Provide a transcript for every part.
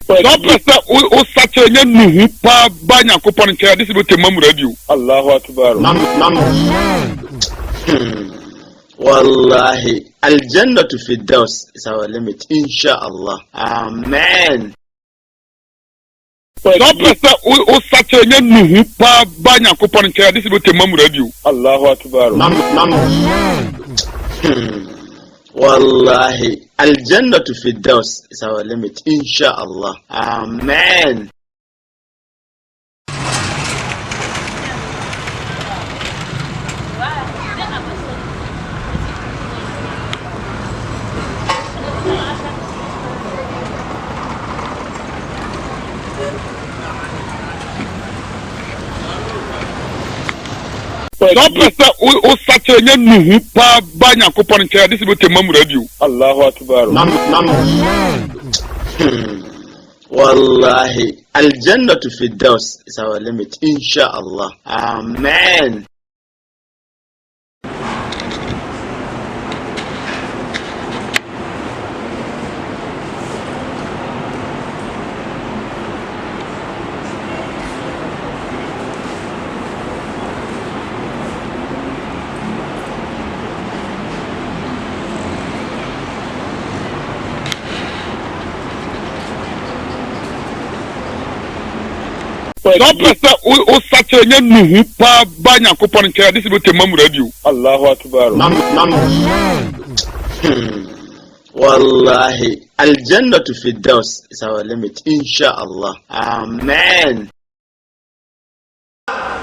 Don't press o sache nuhu pa banya kopon che this be temam radio. Allahu akbar. Wallahi, Al-Jannah to Firdaus is our limit, inshallah. Amen. Don't press o sache nuhu pa banya kopon che this be temam radio. Allahu akbar. Wallahi, Al-Jannah to Firdaus is our limit, inshallah. Amen. Don't press o sache nuhu pa banya kopon che this be temam radio. Allahu akbar. Wallahi, Al-Jannah to Firdaus is our limit, inshallah. Amen. Don't press o sache nuhu pa banya kopon che this be temam radio. Allahu akbar. Wallahi, Al-Jannah to Firdaus is our limit, inshallah. Amen.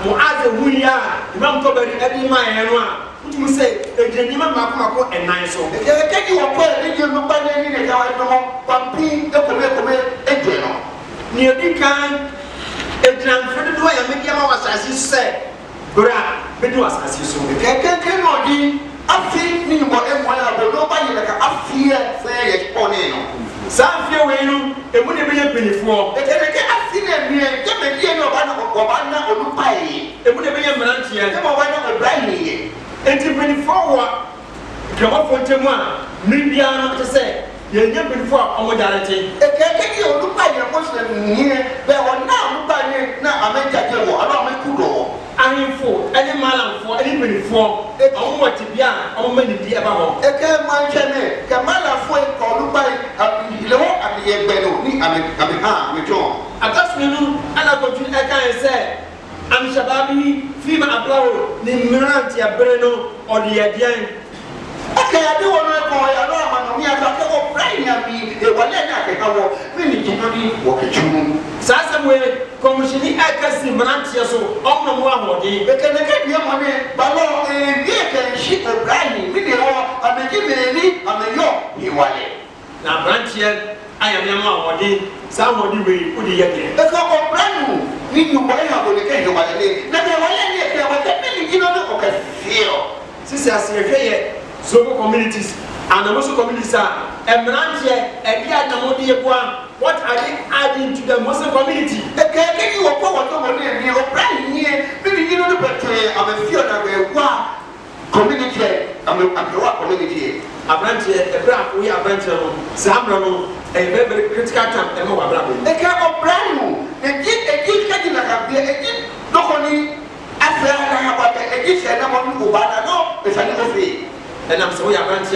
Mu'adh hunya imam Tabari adi ma yanwa utu say ejeni ma mako enan so e keji wo ko e je no ba ni ne ka wa no pampi e kome eje no ni edi kan ejran fredo do ya media ma wasasi se bra bedu wasasi so e ke no di afi ni mo e mo ya bo no ba ni ka afi e se ye pone no sanfie we no e mu ne be ye penifo e ke afi na mi e je me die no ba na olupai e mu ne be ye mrantie e mo ba na obrani ye enti penifo wa grama fontemu a media no te se ye nye penifo a omo jarete e ke olupai ye mo se ni be wona olupai ni na ameja je wo aba amekudo ahimfo ene malamfo ene penifo awon wati bia awon mani di eba ho e ke man chene ke malamfo e ko olupai ilewo abiye gbelo ni ame ha me jo atasunu ana ko tun e kan se am shababi fi ma ablawo ni miranti abreno odiyadian akaya de wono ko ya no ama no mi ata ko brain ya bi e wale na ke kawo mi ni jinodi wo ke chumu sasa mwe komishini akasi miranti so omno mo ahode e ke ne ke bi mo ne balo e bi ke shi o brain mi ni ho ameji meni ameyo ni wale na miranti aya mi mo ahode sa ahode we udi yake e ko brain ni you boy ha go ne ke yo wale ni na ke wale ni ke wa ke mi ni jinodi o ke feel sisi asirehwe ye Zobo communities and the Muslim communities are Emrantia and what are they adding to the Muslim community? Can you what community? I'm a fear that we community. I'm a community. Abrantia, a black, we are Branchano, Samrano, a very critical time, and more black. They can't of brand new. They did getting like a beer, not only after I have a gift and I'm on Ubana, no, it's a little fee. And I'm so young, to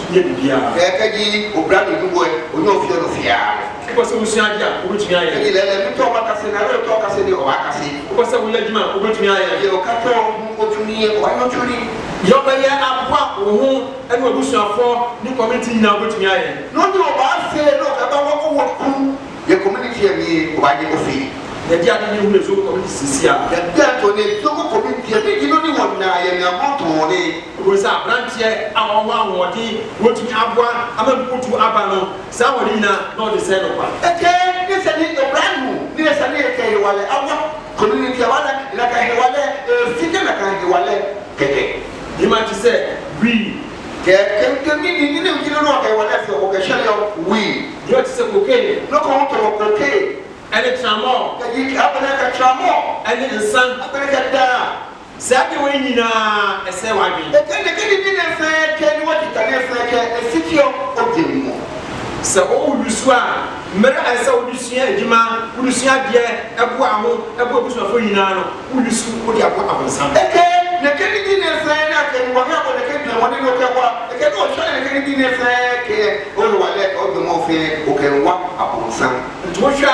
be a Kagi, Obrani, who know fear of fear. Because we see which I let me talk about a scenario, talk as any or Akasi. Because I will let you know, which I your cattle, go to me, why not you? Your way up, who and what was your for new community now, which I no, I say, look about what your community and me, why you feel. The Diana knew the community, Sisia. The Diana so community, you don't want I am money. Was a branch here, our one, what you have one, I'm going to put to Abano, Sawarina, not the same one. Okay, this is a brand new, this is a Wale, our community, like I Wale, Sika like I Wale, you might say, we. Can you know what I want to say? We. You have to say, okay, look on to okay. And it's a more, you have a tramo, and it's son, a Sabi when a say, why me? The can what you can a city of Dimo. So, oh, you swear, Mera esa udusua adwuma udusua de ebo aho ebo busufo nyina no udusu odi abo abonsam ne kedi di ne fe na ke mo ha ko ne ke bi mo ne no ke wa ke no so ne ke di ne fe ke o lo wale o be mo fe o ke wa abonsam to hwa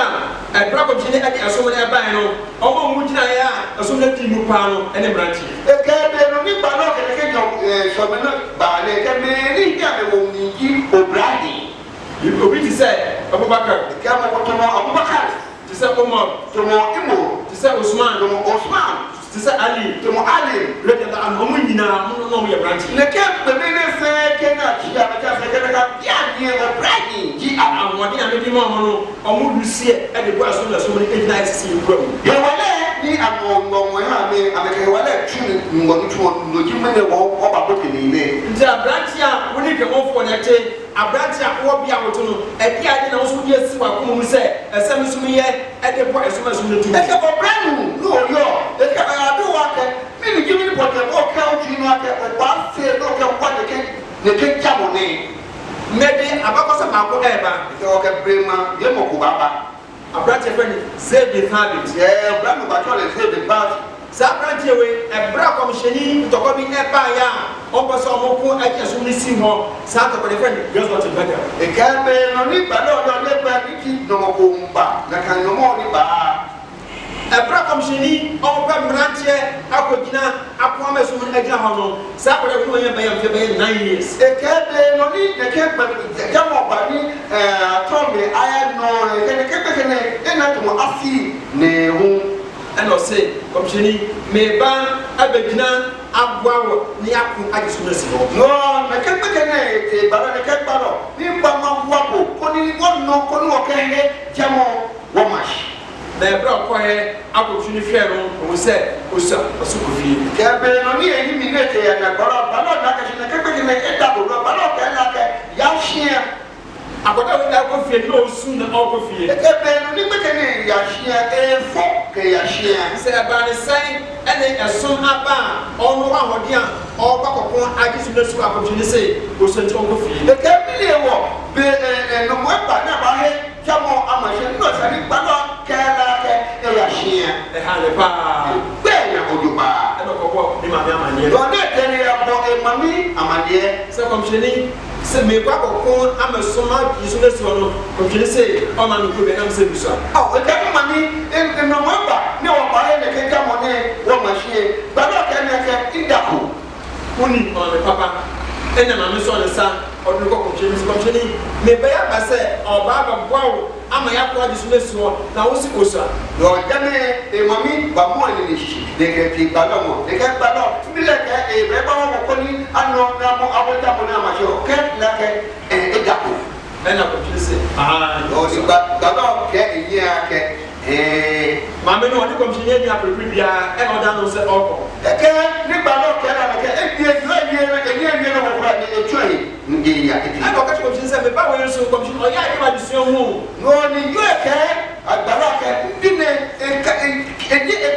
ebra ko jine ade aso ne ban no o mo mu gina ya aso ne ti mu pa no ene branchi ke be no ni ba no ke jo so me no ba le ke me ni ya be wo ni ji o bradi obi ti say Abubakar ke ma ko to mo Abubakar ti say Umar to mo Imo ti say Usman to mo Osman ti say Ali to mo Ali rede da an mo nyina mo no mo ye branchi ne ke be ne fe ke na ji ya ka fe ke ka ya ni o bradi ji amwade amedi mo no omo lusie e de bo aso na so mo ni ejina sisi bro ye wale ni amongo ha me ameke wale tuni ngonu tuo no ji me ne wo ba ko ni ne nti abranchi a woni ke mo fo na te abranchi a wo bia woto no e bia de na wo so bi asi wa ko mu se esem so mi ye e de bo eso ma so na tu e ke bo branu no yo e ke adu wa ke me ni ji mi po ke o ka o ji no ake o ba se no ke kwa ne ke jamo ne mede abakosa mako eba ke o ke brema ye mo ko baba abranchi friend save the habit ye branu ba to le save the bad sa abranchi we ebra komsheni toko bi eba ya o bo so mo ko aje so ni si ho sa to the friend guess what is better e ka be no ni ba no yo le ba ni ki no mo ko mba na kan no mo ni ba ebra komsheni o ba mranche akogina akwa meso mo agina ho no sa ko de ko yen ba ya fe ba 9 years e ka be no ni de ke ba ja mo ba ni tombe aya no ke ke ne e na to mo afi ne hu and I say, Comshini, me ban abegina abwawo ni aku agisu na sibo. No, na ke ne e ba na ke ba no ni ba ma wapo ko ni won no ko no ke he jamo wo mash Na ebra ko he akotuni hwe no o se osa osuko fi. ke be no ni e mi ne te ya na ba no na ke ne e da bo ba no ke na ke ya shia Akoda we da ko fi no osu na o ko fi. e ke be no ni be ke ne ya shia e fo ke ya shia Se aba ne sai ene esun aba onu wa hodi a o ba kokon agisu na su akotuni se osu nti o ko fi. e ke bi le wo be no mo ba na ba he jamo amashe no sa ni ba no ke la ke e ya shia E ha le pa. be na ojuba E ko ko ni ma mi amanye. no ne te ni ya bo e mami amade Se Comshini se me kwa kokon amesoma agisu na su no Comshini se o ma mi ko be na se bi so. oh e ke mami e no mo ba ne wo ba he ne ke jamo ne wo mashie ba no ke ne ke indako Uni on le papa ene ma me so le sa odun ko Comshini me be ya ba se oba ba bwawo ama ya kwa agisu na su na wo si osa. no jame e mami ba mo ni shi de ke ti ba no de ke ba no bi le ke e be ba mo ko ni ano na mo abota mo na ma jo ke la ke e dako Ena Comshini se no di ba no ke ni ya ke ma me no odi Comshini ni apepri bia e no da no se oko. e ke ni ba no ke na ke e die no mo ko ni e twa ni ngi ya ke E ko ka Comshini se me ba wo so Comshini o ya ni ma di so hu. no ni yo ke agbara ke bi ne e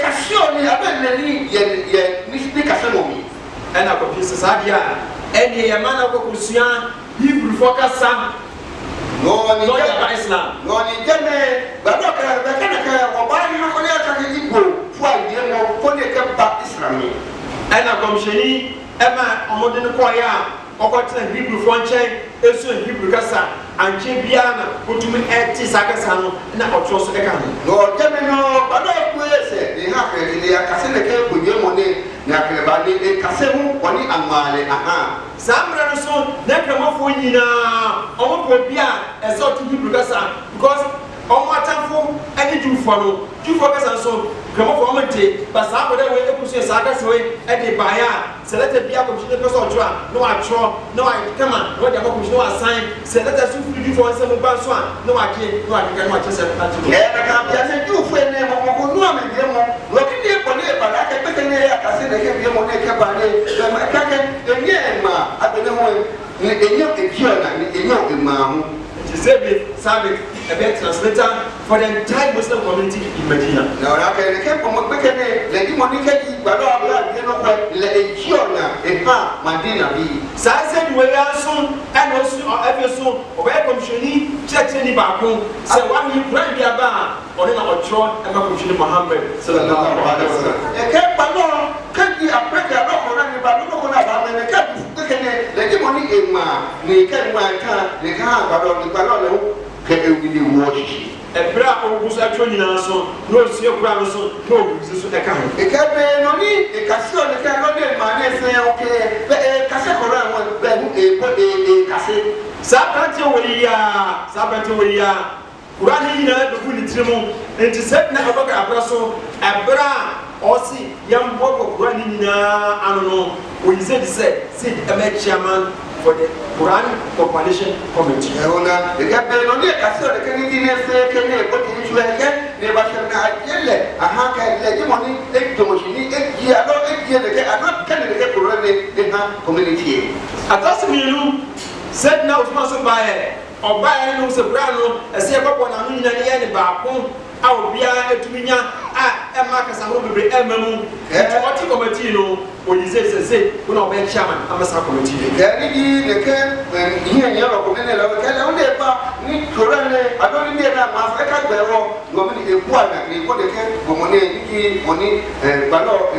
ka sio ni abe ni ye ni ka se mo mi Ena Comshini se sa dia ene ye mana ko kusua Hebrew focus no ni no ya ba Islam. no ni jeme ba do ka ba ka ka o ba ni ko ya ka ni igbo fu adie mo ko ne ke ba Islam ni Ena Comshini e ma omode ne ko ya okotena Hebrew fo nchen esu Hebrew kasa anche bia na otumi eti sakasa no na otro so e ka no. no jeme no ba do ku ese ni ha ka ni ya ka se ne ke ko nye mo ne na ka ba ni e ka se hu ko ni amale aha Samra no so na kramofo nyina omo po bia e so to Hebrew kasa because omo atamfo ani jufo no jufo kasa so kramofo omo te ba sa ko de we ekusu sakasa we e de baya selete bia Comshini person otro a no atro no a kama no de Comshini no assign selete su free jufo se mo ba so a no a ke no a ke no a chese na ti ye na ka bia se jufo ne mo ko no me de mo lo ki ni ko ne ba ka pe ne ya ka se ne ke bi mo ne ke ba ne ma ka ke enye ma abene ho ni enye e kiona ni enye o ma ho ti se bi sabe a better translator for the entire Muslim community in Medina. Now, I can come from Bekene, Lady Monica, but I don't know let a Giona, a Madina be. So I said, we are soon, and also every soon, welcome Shani, check any backroom. So one you pray the bar, or in our throne, and welcome Shani Muhammad. So the Lord, a camp alone can't be a predator, or any Baluko, and a camp. Lady Monica, they can't my car, they can't, but on the Balolo, can you watch? A bra who's actually also, no, see your brother, no, this is a kind. It can be no need, a castle, the cannot get my name, say, okay, but a Casacora was a cassette. Sabato, running the Punitrimu, and to set now about a brasso, a bra, or see young Bob running, I don't know, we said, sit a chairman for the Quran Compilation Committee. The captain on the castle, the Canadian can put into a head, they must have yellow, a hack and legimony, a tomoshini, a year, I not candidate for running in her community. A thousand said now sponsored by or by no soprano, a silver one, I mean, any backbone. I will be a to me, a Marcus, I will be a memo, what you committee, when you say, when I be chairman, I'm a committee. The camp, when here in Europe, I only about need to run. I don't need that. I can't be wrong. Normally, a one, they want the camp, money, Balo,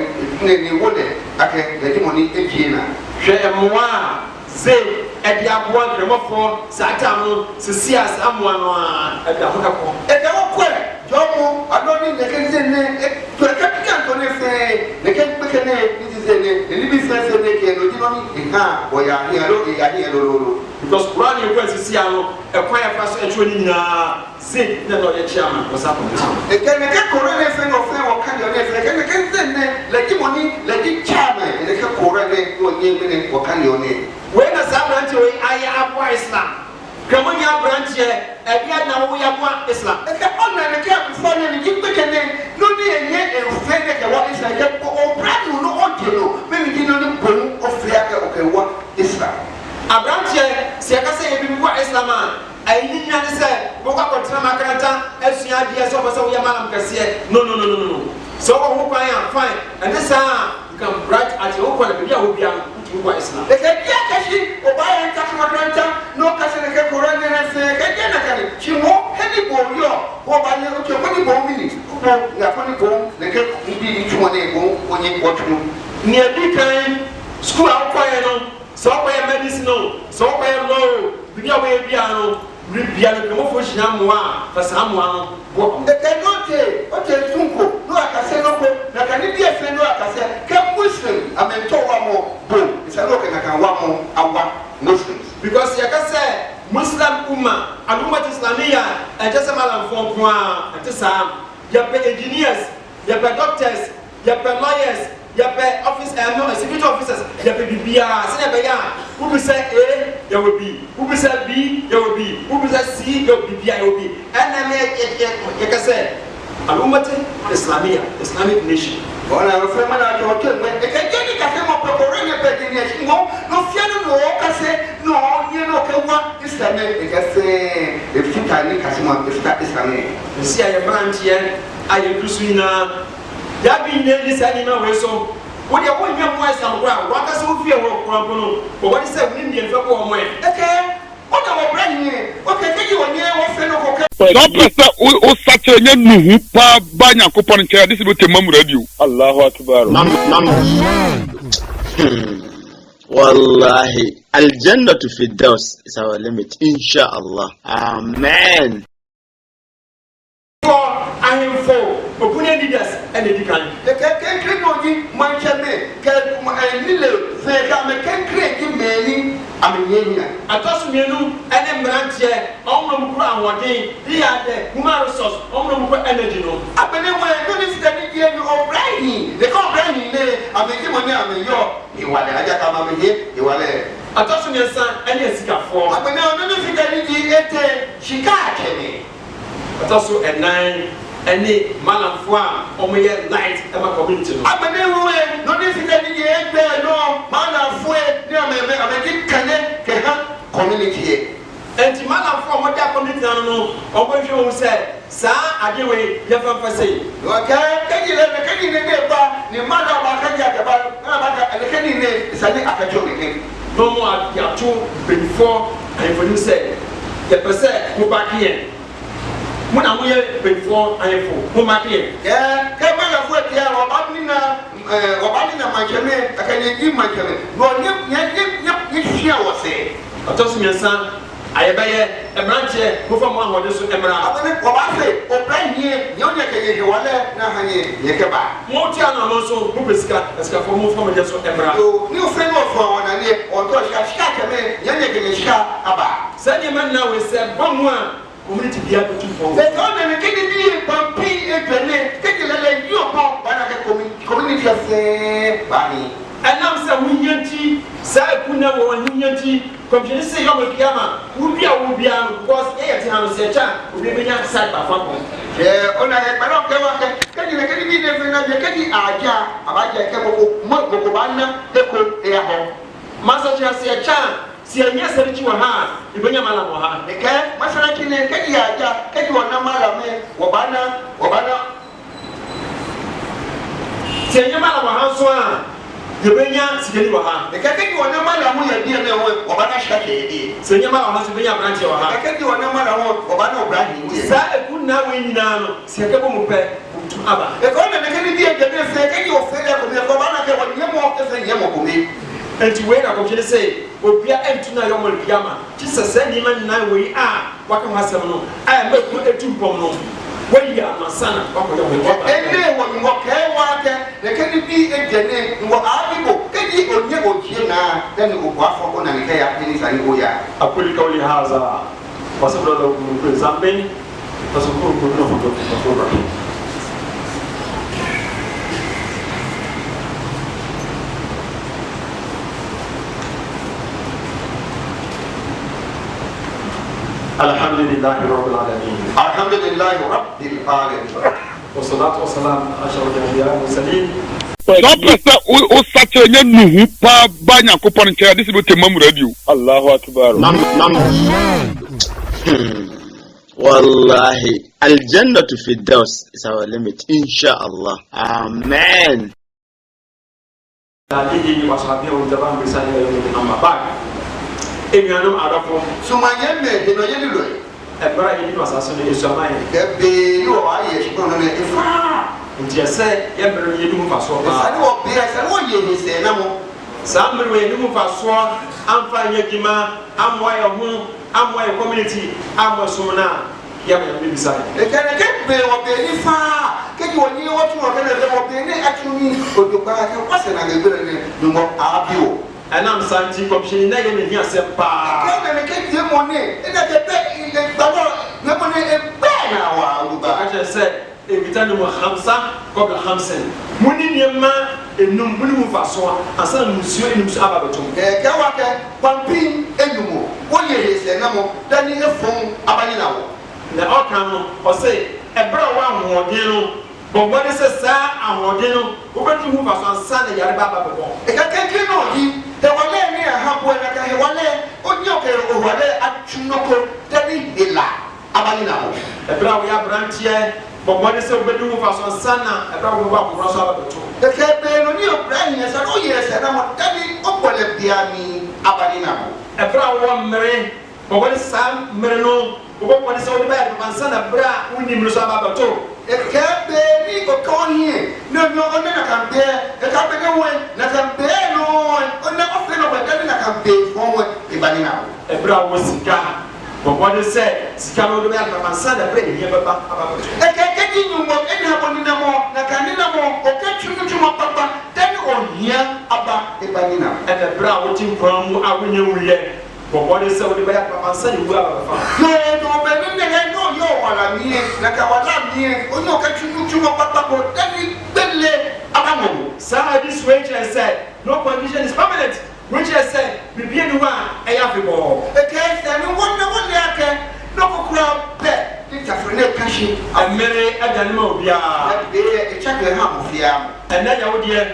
I can get money in Gina. Share moi, say, at the Abuan, Remofor, Satamo, Cecilia, someone at the Hokapo. At the Hokapo. Jomo, I don't need the Kenyan to a capital say, the Kenyan, this is a living sense of the Kenyan, or here, because Brani went to see a choir fast entering sit the lawyer chairman was happening. The Kenyan Corona thing of them or kind of the Kenyan, like you money, like you chairman, and the Corona or name or kind of name. When a Sabranto, I am Islam. Come on, your branch here, and yet now we have one Islam. And the honor the camp before you give the name, no need yet a friend that what is like a brand new, no audio, maybe you know the bone of Fiaka, okay, what Islam. A branch here, Siaka if you were Islam, I didn't understand, Boka Makaranta, as you had the Sopas of Yaman Cassia. No. So I hope I am fine, and this you can write at your own, and will be young. They said, yeah, Obaya and Takamaranta, no Catholic Koran, and say, she won't any bone, or by your funny bone minutes, the funny bone, the cat will be into one bone when you watch them. Near big time, school out quiet, so by medicine, so by law, be away piano, Ripiano, Mofushinamoa, for someone. The cannot take, okay, Tunko, no, I can say no, I can be a friend, I can say, come Muslim, I mean, Toamo, it's a look and I can want Muslims. Because you can say, Muslim Ummah, Alumat Islamia, and just a man from Kwa, and just some, you have engineers, you have doctors, you have lawyers, you have office, no, security officers, you have BBR, Senabayan, who will say A, there will be, who will say B, there will be, who will say C, there will be, there will be, and I make you can say, Alumat Islamia, Islamic nation. Well, I was a man at your turn, but the Kajani can come up with a recognition. No, fear no, I say, no, you know, what is the name? Because if you can make us want to start this name. You see, I am branch here, I am Kusina. That being this animal, so what you want your voice on ground, what does you feel? But what is that Indian for one way? Okay, what our brand new? Okay, take you on here, what's the local? Sasa usache nye nuhu pa banya kupon kaya disi bote mamu radio. Allahu Akbar. Wallahi, Al-Jannatu Firdaus is our limit, inshallah. Amen. I am for opinion leaders and the can. The can create my chamber, can little, they can create many. I mean, I told you, and then branch here, on the ground one day, they are the human resource, on the energy. I believe when I don't see that you are brainy. They call brainy, I mean, you are there, I am here, you are there. I told you, son, and yes, you can form. I believe I don't see that you are Chicago. But also at 9 and the Malafua, or me at night, and my community. I believe no difficulty, no Malafua, no, I community. enti mana fo mo da community no o bo hwe wo se sa ade we ye fa fa sei okay kanyile ne kanyile ne ba ni mana ba kanya ke ba na ba ka ne kanyile sani akajo ne no mo adia to before I for you say ye pese mo ba kiye mo na mo ye before I for mo ma kiye ke mana fo kia ro ba ni na mancheme akanye ni mancheme no nye hia wo se atosu miensa ayebeye emranche mo fa mo ahode so emra abane ko ba se o plan hie nyonya ke ye wale na hanye ye ke ba mo ti ana no so mo pesika esika fo mo fa mo je so emra o ni o fe no fo wona ni o to shika ke me nyonya ke ye shika aba sani man na we se bomu a community bia to tu fo se to na ne kini bi pampi etene ke lele yo bo bana ke community se bani enam se hunyanti sa kuna wo hunyanti komjeni se yo mo kiyama ubia no because e yeti hanu se cha obi benya side ba fa ko ona he bana ke wa ke ni bi ne fe na je ke di aja abaja ke mo bana ke ko e ya ho masa cha se cha si anya se ri wa ha ibenya mala mo ha ke masara ki ne ke di aja ke di wona mala me wo bana si anya mala mo ha so a yebenya sigeli wa ha ke di wona mala mo ya di ne wo bana shaka ke di si anya mala ha so benya branch wa ha ke di wona mala wo bana obrahim di sa ekunna we nyina no si ke bo mo pe tu aba e ko na ke ni bi e de se ke di o fe ya ko me ko bana ke wo ni mo ke se ni mo ko me enti we na komjeni se obia entuna yo mo kiyama ti se ni man na we a waka hasem no a me ko etumpom no we ya masana wako yo we waka ene wo ni wo ke wa ke ne ke ni bi e de ne wo abibo ke di onye okie na then o kwa fo ko na ne ke ya ni sani o ya akuli kauli haza wasabra da ku zambe tasukuru ku no foto tasura الحمد لله رب العالمين الحمد لله رب العالمين والصلاة والسلام على أشرف الأنبياء والمرسلين Sọ pé o sàtẹ̀ nye nuhu pa bá Nyankopɔn nkyɛn adi sɛ bɛ tẹ̀ mamu radio. Allahu akbar. Wallahi, Al-Jannah to Firdaus is our limit, inshallah. Amen. Enuanum adɔfo sumanye me de no ye lilo ɛbra yi ni wasase no esuaman ke be yo aye shikon no ne ifa nti ɛsɛ yɛbere yɛ dum fa so sa ni wo be sa wo ye ni se na mo saa mmere wɔ yɛ dum fa so amfa nyɛ dwuma amoa yɛ ho amoa yɛ community amoa som na yɛbɛ yɛ bisa e ke be wo be ni fa ke ji wo ni wo tu wo ke ne wo be ni atumi odogba ke kwase na gebere ne no mo abio ɛnam santi kɔmhyɛni na yɛ ne hi asɛm paa ke ne ke die mo ne e na ke be gbabo ne mo ne e be na wa odogba akyɛ sɛ evita no mu hamsa kɔbla hamsen muni nneɛma enum muni mu fa so asa musuo enum so aba bɛtom ke wa ke pampin enum wo ye se na mo dani efon abani na wo na ɔka no ɔsɛ ɛbra wa ahoɔden no bɔbɔ de sɛ saa ahoɔden no wobɛtu hu fa so ansa na yare ba bɛbɔ ekakeke no di te wale ni ahabo na ka he wale onyo ke o wale atunoko tani hila abani na ho ɛbra wo ya brantie bɔbɔ de sɛ wobɛtu hu fa so ansa na ɛbra wo ba kora so abɛbɛto ekebe no ni obrahim ya sa o ye se na mo tani opole biami abani na ho ɛbra wo mmere bɔbɔ de saa mmere no wobɛbɔ de sɛ wode ba yɛ ansa na bra wo nim no so abɛbɛto ekebe ni ko konye no ona na kambe ekabe ne we na kambe no ona ofre no bada na kambe fo ibani na ebra wo sika bɔbɔ de sɛ sika no de ba ansa na bra ni baba ababato ekeke di nyumo eni haboni na mo na kanina mo okatunu tumo papa tani ohia aba ibani na ɛna bra wo tin kwan mu awonye wuyɛ bɔbɔ de sɛ wode ba ansa na wu ababafa yo to be ni ne no yo wala mi na ka wala mi onyo okatunu tumo papa ko tani belle abamo saa this way just said no condition is permanent which just said bibi ni wa ɛyɛ afebɔ ekese ni wonna ake no ko kura be ni tafrene kashi amere adane ma obia be e chakle ha mo fia ɛna ya wodeɛ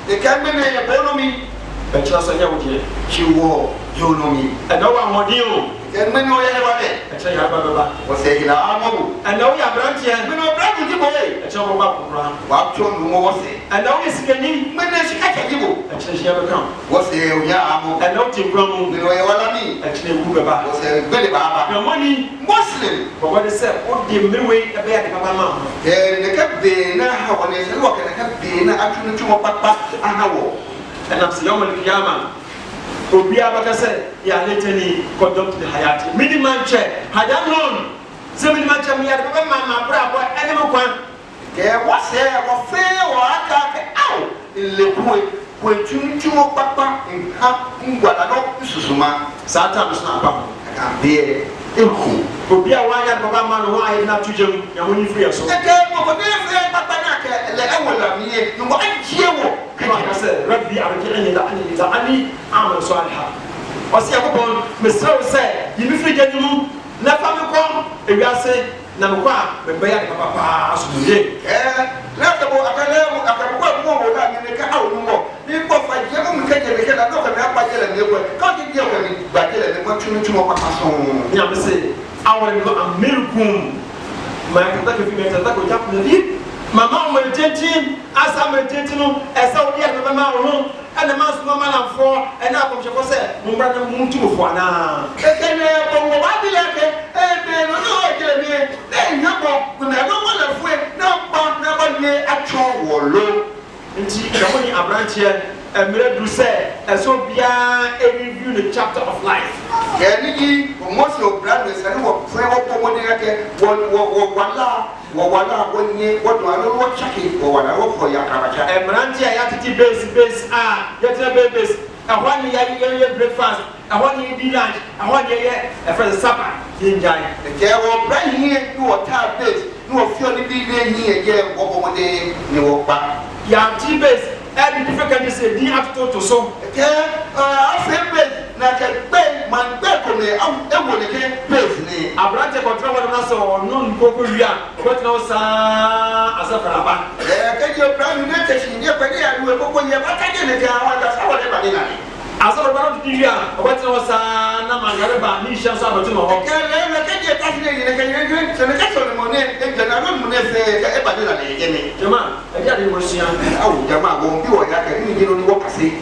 e kan me ne bonomi ɛkyerɛ sɛ ya wodeɛ chiwo yonomi ɛna wa ahoɔden o Ken me no ye wa de. E che ya baba. O se ina amobu. And now ya branch here. Me no branch ji bo e. E che mo ba kokra. Wa cho no mo wo se. And now is sikani. Me na shika cha ji bo. E che ya be kan. Wo se o ya amobu. And now tim from Me no ye wa la ni. e che wu baba. Wo se gbele baba. Your money Muslim. but what is said what the mewe e be ya de baba ma. Ne ka be na ha wo ne se wo ka be na atunu tumo papa aha wo. And I'm saying yawmal qiyamah obi abaka say ya leteni conduct the hayati minimum check hadam non se minimum check mi ya de baba ma bra bo ene mo kwan Ke wo se wo fe wo aka ke aw le ko tunu tumo papa nha ngwala no susuma sata musna pa ka be eku. obi a wanya de baba ma no wa ayi na tujem ya mo ni free so Ke mo ko be fe papa na ke le awola mi e no anjie wo. كما قال ربي ارجعني لعلي اعمل صالحا وسي ابون مسرو سي يمفري جنمو لا فامكم اياسي نمكوا ببيا بابا اسمي La ka bo akale akabo mo wo la ni ka awu mo ni ko fa je mo ka je ke la no ka na pa je la ni ko ka je je ko ni ba je la ni mo tunu papa son. يا مسي اول ما امركم ما كنت في متى تاكو جاب نبي mama mo tentin asa mo tentinu esa odi a mama wo ana ma so mama na fo ena akomchefo se mo bra na mo ntumo fo ana Ekene bo wo ba bi le ke be no no je le ni nya bo na no mo la fu na ba ni atwo wo lo. nti da mo ni abranche emre du se eso bia a review the chapter of life Ke ni ji mo so brand se ni wo fe wo mo ni ke wo wala wo nye wo do alo wo chaki wo wala wo fo ya karacha. emranche ya titi base ya titi base ahwani ya breakfast ahwani di lunch ahwani ya first supper enjoy Ke wo brand ni wo ta base ni wo fi oni bi le ni je wo bo mo de ni wo pa. ya titi base every different say di after to so Ke afi base na ke be man be ko me e wo ne ke base ni. abrante control one na so no nkoko wia but now sa asafara ba Ke je brand ni te shi ne pa ni adu e ko ye ba ka je ne ka wa ta sa wo le ba ni na ni. asafara ba no di wia but now sa na mangare ba ni sha so abatu no ho Ke je ta ni ne ke ye se ne ka so ne mo ne e je na no mo ne se e ba ni na ni je ni. jama e ja de wosia Awu jama wo bi wo ya ke ni je no ni wo kase.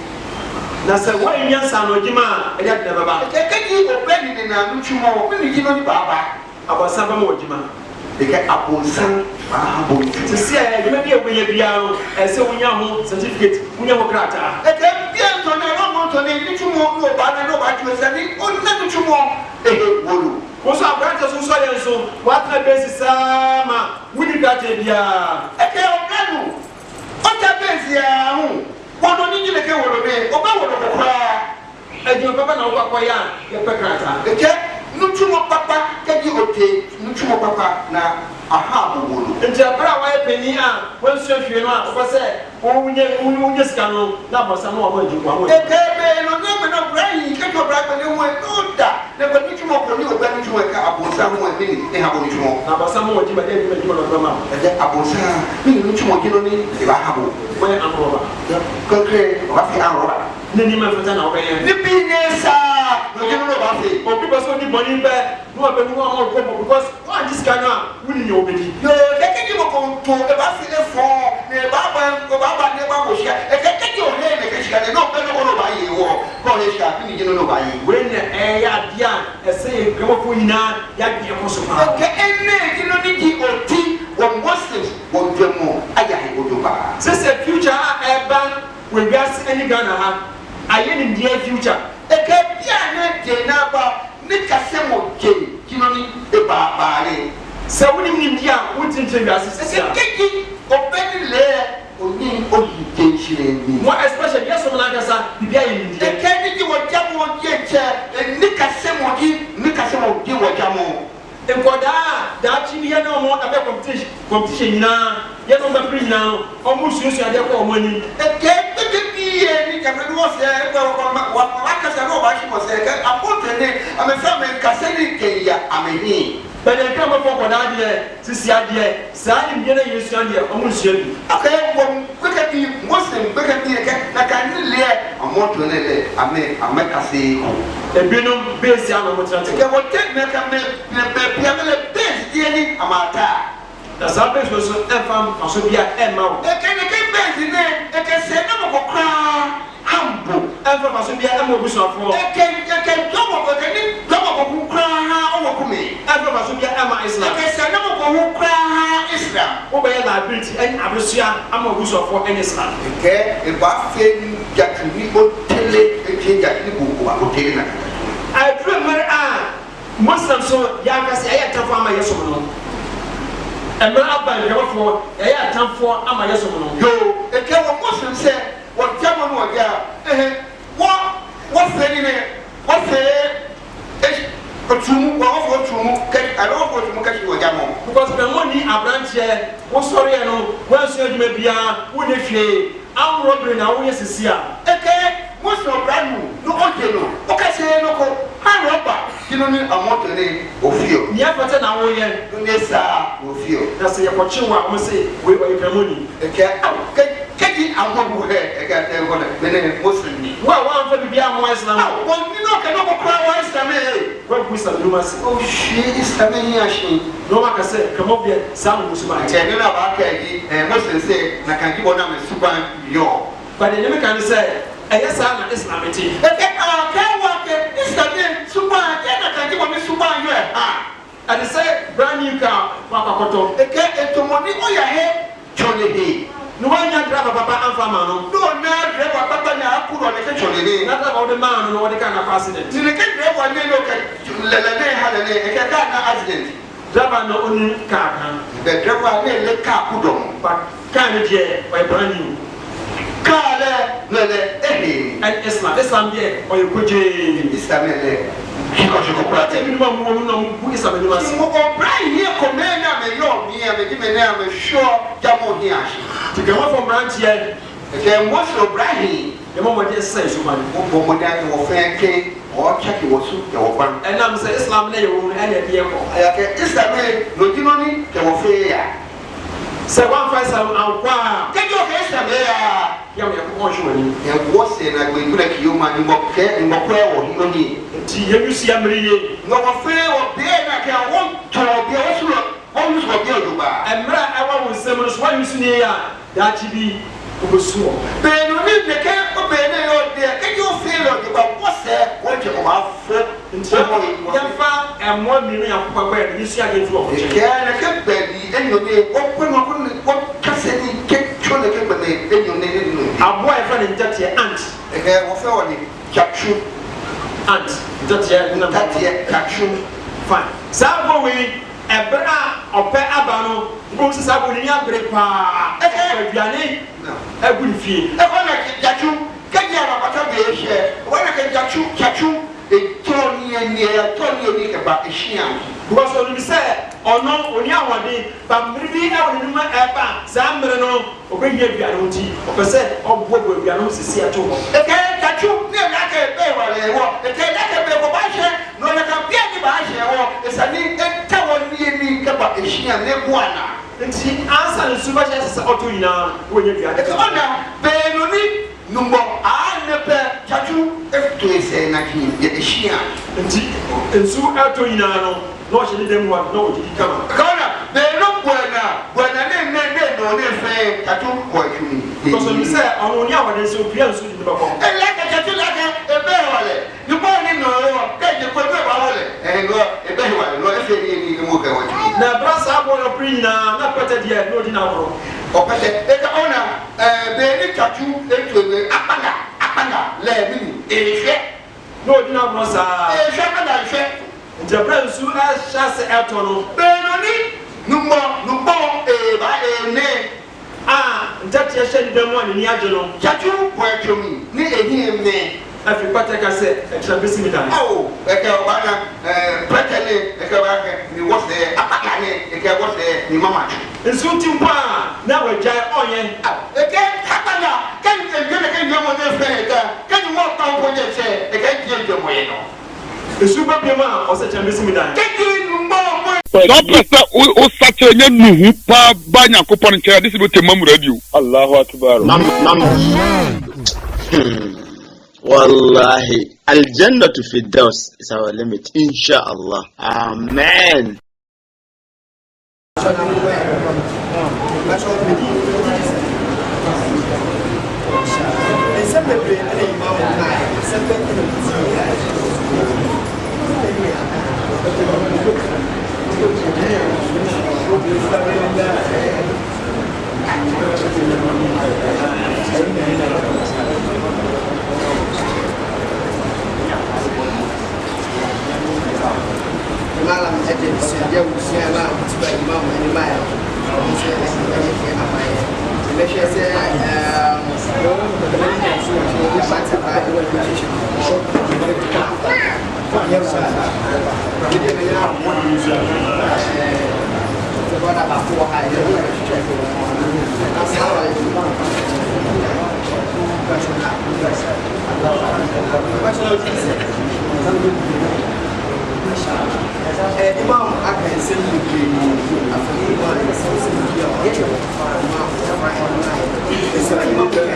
na se wa nya sa no jima e ja de baba Ke ji o pe ni na nu chumo wo ni ji no ni baba. abasa ba mo jima Ke abonsan ba bo. ti se e jima bi e wo ye bia no e se wo nya ho certificate wo nya ho krata Ke bien to na no mo to ni chumo no ba na no ba ju se ni o na nu chumo wolu. wo so abrante so so ye so wa tra base sama wudi krata bia Ke o planu. O ta bezi ya hu. Wono ni le ke wolo be. O ba wolo ko kwa. e jima baba na wo kwa ya ye pe krata Ke nu chumo papa ke ji ote nu chumo papa na aha bo wolu. nti abra wa epeni a won so hwe no a ko se unye sika no na bosa no wa ji kwa ho Ke be no no me no brain ke to bra be no no da. Ne ko ni chumo ko ni o ba ni chumo ka abonsa mo ni ni ha bo ni chumo. na bosa mo ji ba de ji ma no ma Ke abonsa ni ni chumo ki no ni e ba ha bo. mo ye amro ba Konkre o ba fi an roba. ni ma fata na obeyen Ni bi ne sa no ki no ba fi. o people so di boni be no be no mo ko because one this kind of we ni obedi Yo ke ji mo ko to e ba fi le fo ne ba ne ba ko shia. Ke ji o he ne ke shia ne no be no no ba yi wo. Ko he shia ni ji no ba yi. we na e ya dia e se e gramo fo nyina ya dia ko so pa Ke ene ki no ni di oti wo Muslims wo dwemo aya he wo do ba. se future e ba we gas any Ghana ha aye ni dia future Eke bia ne je na ba ni kase mo je kino ni e ba ba re. se woni ni dia wutin che gas se Eke keji obeni le oni oyi je shire ni. mo especially yes mo na gasa bibia ye ni dia Eke ni ji wo ja mo je che ni kase mo ji wo ja mo. enkoda da chi bi na mo abe competition nyina ye no ba pri nyina o mu susu ade ko mo ni Eke bi ye ni ka me wo se e ko ma wa ka kasa no ba shi mo se ka apotene amefa me kasa ni ke ya ameni bɛnɛ kira bɛ fɔ kɔda adiɛ sisi adiɛ saa ni biɛ na yesu adiɛ ɔmu nsia bi. akɛyɛ bɔ gbɛkɛ bi muslim gbɛkɛ bi kɛ na ka ni lɛ ɔmɔ to ne lɛ ame kase ko. ebinom beesi ama mo tena kɛ wɔ tɛ mɛ ka mɛ bia mɛ lɛ beesi diɛ ni ama taa. na saa beesi so ɛnfa faso bi a ɛnma o. ɛkɛ beesi ne ɛkɛ sɛ ne mo kɔ koraa hambo. ɛnfa faso bi a ɛnma obusuafoɔ. ɛkɛ dɔbɔ kɛ ni dɔbɔ kɔ koraa ɔwɔ kumi. ɛnfa faso bi a ɛnma islam. ɛkɛ sɛ ne mo kɔ ho koraa islam. wo bɛyɛ liability ɛni abusua ama obusuafoɔ ɛni islam. kɛ eba fɛ ni jatuni o tele eke jatuni koko a o tele na. ɛduru mmiri a muslim so yankasi ɛyɛ atamfo ama yɛ sɔm no mmiri aba nkɛmɛfoɔ ɛyɛ atamfo ama yɛ sɔm no. yoo eke wɔ muslim sɛ wɔ jama no wɔ ja wɔ fɛ ni ne wɔ fɛ otumu wɔ fɔ otumu kɛ ale wɔ fɔ otumu kɛse wɔ jama. because bɛnko ni aberanteɛ wosɔre yɛ no wɔnso adwuma biara wone hwee awurɔ bere na woyɛ sisi a. eke muslim branu no ɔje no ɔkɛse no ko ha rɔba kino ni amɔto ne ofio. nea fɛtɛ na woyɛ. no ne saa ofio. na sɛ yɛkɔkye wo a wɔn sɛ wei wɔyɛ pɛmoni. eke kɛji ahobu hɛ eke ate nkɔ dɛ ne muslim ni. wo a wɔn afɛ bibi amu islam. wɔn ni n'o kɛ n'o ko kura wa islam ye. wɔn bu islam numu ase. o si islam yi asin. n'o ma ka sɛ kɛmɛ bɛ saa mo musulman. cɛ ne na b'a kɛ yi muslim se na kan jibɔ na mɛ suban yɔ. bari ne mi kan sɛ ɛyɛ saa na islam ti. eke kɛ wa kɛ islam ye suban yɛ na kan jibɔ ni suban yɛ ha. ɛdi sɛ brand new car wakɔkɔtɔ. eke etomoni o yà hɛ jɔnle de. ni wɔn nya driver papa anfa ma no. n'o na driver papa ni a kuru ɔne ke jɔnle de. na driver wɔde maa no na wɔde kan na fa accident. nini ke driver ne n'o kɛ lɛlɛ ne ha lɛ ne eke k'a na accident. driver na oni kaa kan. bɛ driver ne le kaa ku dɔn. ba kaa ne deɛ ɔyɛ brand new. kaa lɛ lɛlɛ ehe. ɛni islam deɛ ɔyɛ kojee. islam lɛ kikɔsiko kura tɛ. ebi ni ma mu wɔn na mu bu islam anim ase. mɔgɔ brian yɛ kɔmɛ na mɛ yɔ mi a mɛ di mɛ ne a mɛ sɔ jamu hi ase. tika wɔn fɔ mmeranteɛ. ɛkɛ mɔsɔ brian. yɛ mɔ mɔden sɛ esuma ni. mo bɔ mɔden ake wɔ fɛn ke ɔɔkyɛ ke wɔ su kɛ wɔ ban. ɛnam sɛ islam ne yɛ wɔn ɛna ɛdi yɛ kɔ. ɛyàkɛ islam yɛ lojinoni kɛ wɔ fɛ ya. sɛ wɔn fa islam ankɔ a. kɛjɔ kɛ islam yɛ ya. yɛ mo yɛ kɔkɔ ɔhwɛ wɔn ni. ɛwɔ sɛ na gbɛ nkura kì í ma nkɔkɔɛ wɔ hi ɔni. nti yɛ yusi amiri ye. nga wɔ fɛ wɔ bɛɛ na kɛ wɔn tɔrɔ bɛɛ wɔ sɔrɔ wɔn sɔrɔ bɛɛ ɔjɔba. mmerɛ a ɛwɔ wɔn nsɛm no so wɔn yusi ne yɛ a daakye bi obesu wɔ. bɛɛni ni nɛkɛ o bɛɛni yɛ ɔdi yɛ kɛjɔ fɛ lɛ ɔjɔba wɔsɛ wɔn jɛ ɔba fɔ. nti yɛfa ɛmɔ mmienu yɛ akokɔ gbɛɛ no yusi agye tu wɔ kɔkye. kɛ nɛkɛ bɛɛni ɛnyɔne wɔn kasa ni kɛ tso nɛkɛ bɛɛni ɛnyɔne ɛnyɔne. aboa yɛfɛ ne ntɛteɛ ant. ɛkɛ wɔfɛ wɔ ni kyatsu. ant ntɛteɛ nam. tateɛ kyatsu. fine saa abo wei ɛbɛrɛ a ɔpɛ aba no nkɔm sisa abo ne ni abere paa ɛkɛ aduane ɛgu ne fie. ɛkɔ na kyatsu kɛji arabata bɛyɛ hyɛ wɔn na kɛ kyatsu etɔniɛ ni kɛba ehyia. because ɔnum sɛ ɔno oni ahoɔden bambiri bi ɛwɔ ne numa ɛba saa mmiri no ɔbɛhia aduane ho ti ɔpɛ sɛ ɔboaboa aduane ho sisi ato hɔ. ɛkɛ kyatsu ne ɛna kɛ bɛyɛ wɔ lɛ wɔ ɛkɛ ɛna kɛ bɛyɛ wɔ ba hyɛ na ɔna ka bia ni ba hyɛ wɔ ɛsani ɛta wɔ nie ni kɛba ehyia ne bu ana. nti ansa ne su bɛhyɛ sɛ ɔto nyinaa wɔnyɛ aduane. ɛkɛ ɔna bɛyɛnoni numbɔ ne pɛ kyatsu eto esɛ na kii yɛ ehyia. nti nsu ɛto nyinaa no na ɔhyɛ ne dɛm wa na ɔgyidi kama. kɔna bɛyɛno buana ne nɔ ne fɛn kyatsu kɔ atwumi. because ɔnum sɛ ɔno oni ahoɔden sɛ opia nsu de ne bɛkɔ. ɛlɛkɛ kyatsu lɛkɛ ebe wɔlɛ nipa ni nɔ wɔ kɛjɛ kɔ ebe ba wɔlɛ ɛnɔ ebe wɔlɛ nɔ efe ni ni emu kɛ wɔ atwumi. na ɛbɛrɛ saa bɔ ɔpere nyinaa na pɛtɛ deɛ na odi na ahoro. ɔpɛtɛ ɛka ɔna bɛyɛni kyatsu etu ebe akpana lɛɛmini ehwɛ. na odi na ahoro saa. ehwɛ akpana ehwɛ. nti ɛbɛrɛ nsu ɛhyɛ ase ɛtɔ no. bɛyɛnoni numbɔ eba ene. a ntɛteɛ hyɛ ne dɛm a n'ani agye no. kyatsu kɔ atwumi ne ehi mɛ. afei pɛtɛ ka sɛ ɛkyerɛ bɛsi mi dan. awo ɛkɛ ɔba na pɛtɛ ne ɛkɛ ɔba kɛ ni wɔsɛ apata ne ɛkɛ wɔsɛ ni mama. nsu ti mpo a na wɔagya ɔnyɛ. ɛkɛ apata kɛni ɛnyɛ ne kɛ nyɛ mo ne fɛ ɛkɛ kɛni mo ka wo nye che e ka die je mo ye no esu ba pema o se chamesi mi dan kekiri numba mo Don't press o sache nye nuhu pa ba Nyankopon nkyɛn this is what Imam radio. Allahu Akbar. Wallahi, Al-Jannah to Firdaus is our limit, inshallah. Amen. malam aja dia usia malam tiba imam ini malam usia ini apa ya Malaysia saya baca pada yang sana jadi dia sebab ada apa hai Imam akan sendiri afirmasi yang sesuai dia imam sesuai imam yang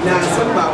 Nah, sebab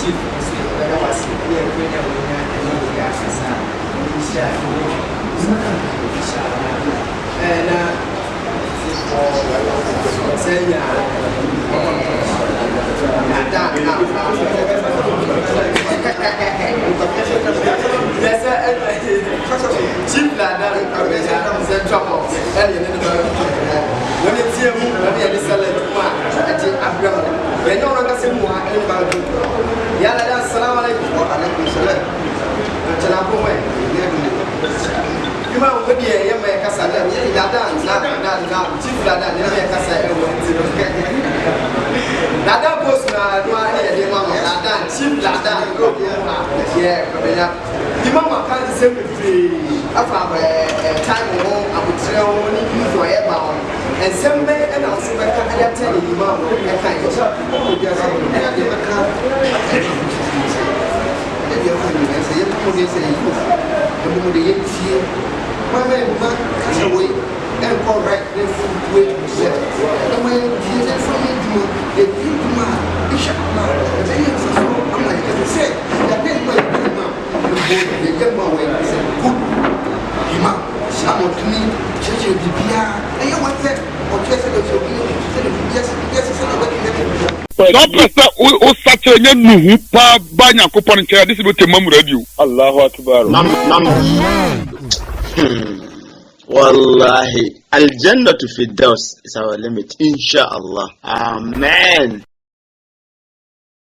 chief ɛna wasi ɛna ɛkɔnya wɔnya ɛna wɔnya akasa nhyia ɛna sɛnya nada chief nada central box ɛna yɛn ne ba wɔn tie mu ɛna yɛn de salad mu a ɛgye abira mu ɛnyɛ wɔn kasa mu a ɛna ba do yàrá dá assalamu alaikum wa alaikum salam jana ko mai kuma ko die ya mai kasa da ya da na chief da ne mai kasa e wo ti da boss na do a ya de mama da chief da ko ko ma ye ko be ya di mama kan se be afa ba time wo abutre wo ni info e ba wo ensembe e na so be ka ya tell ni mama e kan ya ko dia sa e de be ka dia ko ni se ye ko ni se yi ko mo de ye tie ma me ma ka se we e ko right the food we se e ma die se so ye di mo e di ma insha Allah e ye so ama ye se ya de ma ma ye ye ma we se good ima samo tuni cheche bibia e ye wa te o che se do so bi se de yes se na ba ki Sọpẹsẹ o sàtẹ nye nuhu pa ba Nyankopɔn nkyɛn adi sɛ bɛ tẹ mamu radio. Allahu akbar. Wallahi, Al-Jannah to Firdaus is our limit, inshallah. Amen.